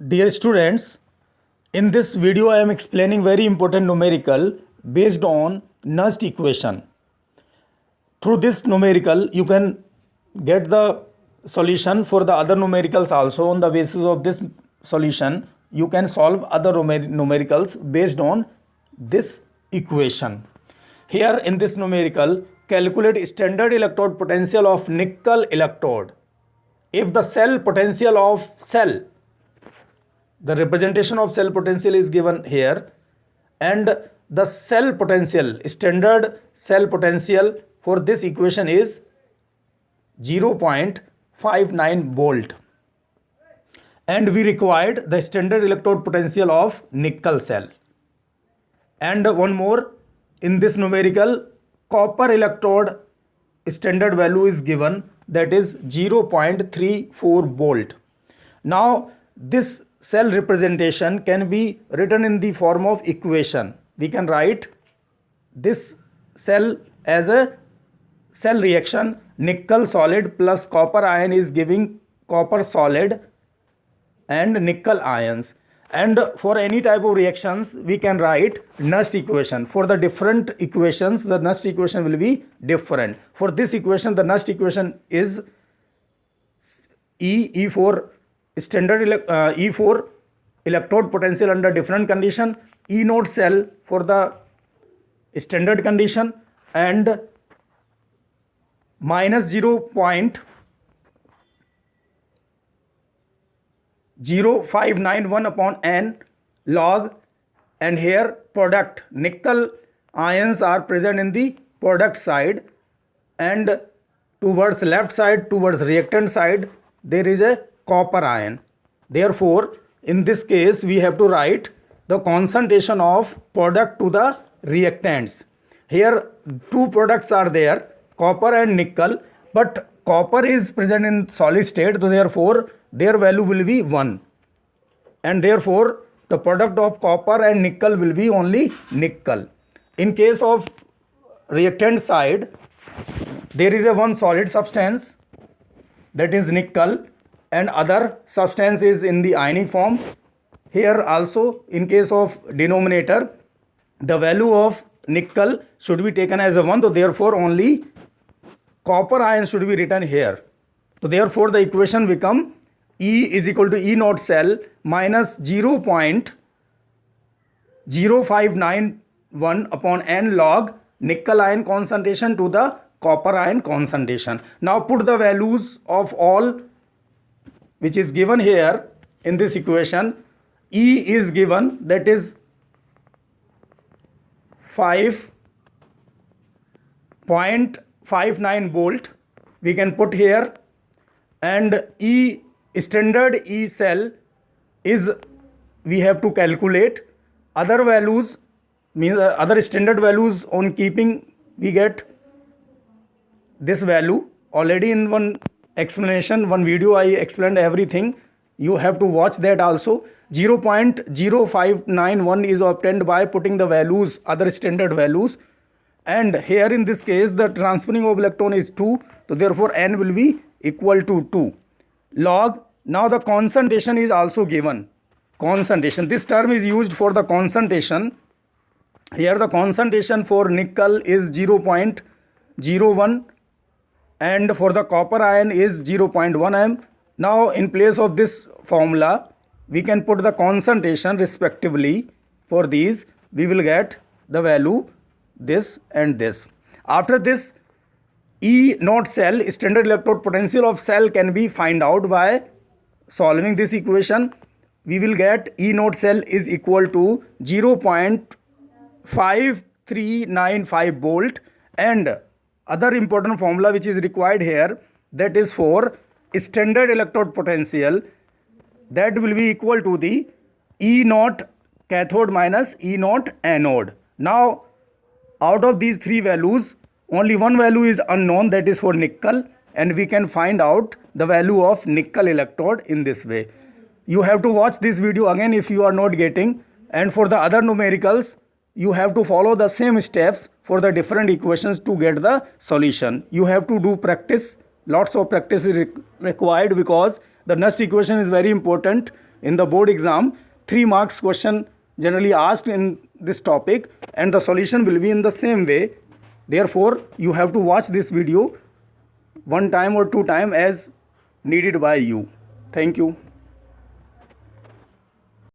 Dear students, in this video I am explaining very important numerical based on Nernst equation. Through this numerical you can get the solution for the other numericals also. On the basis of this solution you can solve other numericals based on this equation. Here in this numerical, calculate standard electrode potential of nickel electrode. If the cell potential of cell, the representation of cell potential is given here, and the cell potential, standard cell potential for this equation is 0.59 volt, and we required the standard electrode potential of nickel cell. And one more, in this numerical, copper electrode standard value is given, that is 0.34 volt. Now this cell representation can be written in the form of equation. We can write this cell as a cell reaction, nickel solid plus copper ion is giving copper solid and nickel ions. And for any type of reactions we can write Nernst equation. For the different equations the Nernst equation will be different. For this equation the Nernst equation is E4 standard E4 electrode potential under different condition, E0 cell for the standard condition, and minus 0.0591 upon n log, and here product nickel ions are present in the product side, and towards left side, towards reactant side, there is a copper ion. Therefore in this case we have to write the concentration of product to the reactants. Here two products are there, copper and nickel, but copper is present in solid state, so therefore their value will be 1, and therefore the product of copper and nickel will be only nickel. In case of reactant side, there is a one solid substance, that is nickel, and other substance is in the ionic form. Here also in case of denominator the value of nickel should be taken as a 1, so therefore only copper ion should be written here. So therefore the equation become E is equal to E0 cell minus 0.0591 upon n log nickel ion concentration to the copper ion concentration. Now put the values of all which is given here in this equation. E is given, that is 5.59 volt we can put here, and E standard E cell is we have to calculate. Other values means other standard values on keeping we get this value. Already in one explanation, one video I explained everything, you have to watch that also. 0.0591 is obtained by putting the values, other standard values, and here in this case the transferring of electron is 2, so therefore n will be equal to 2 log. Now the concentration is also given. Concentration, this term is used for the concentration. Here the concentration for nickel is 0.01 and for the copper ion is 0.1 m. Now in place of this formula we can put the concentration respectively. For these we will get the value this and this. After this, E0 cell standard electrode potential of cell can be find out by solving this equation. We will get E0 cell is equal to 0.5395 volt, and other important formula which is required here, that is for standard electrode potential, that will be equal to the E0 cathode minus E0 anode. Now out of these three values only one value is unknown, that is for nickel, and we can find out the value of nickel electrode in this way. You have to watch this video again if you are not getting, and for the other numericals you have to follow the same steps for the different equations to get the solution. You have to do practice, lots of practice is required, because The next equation is very important in the board exam. 3 marks question generally asked in this topic, and the solution will be in the same way. Therefore, you have to watch this video 1 time or 2 times as needed by you. Thank you.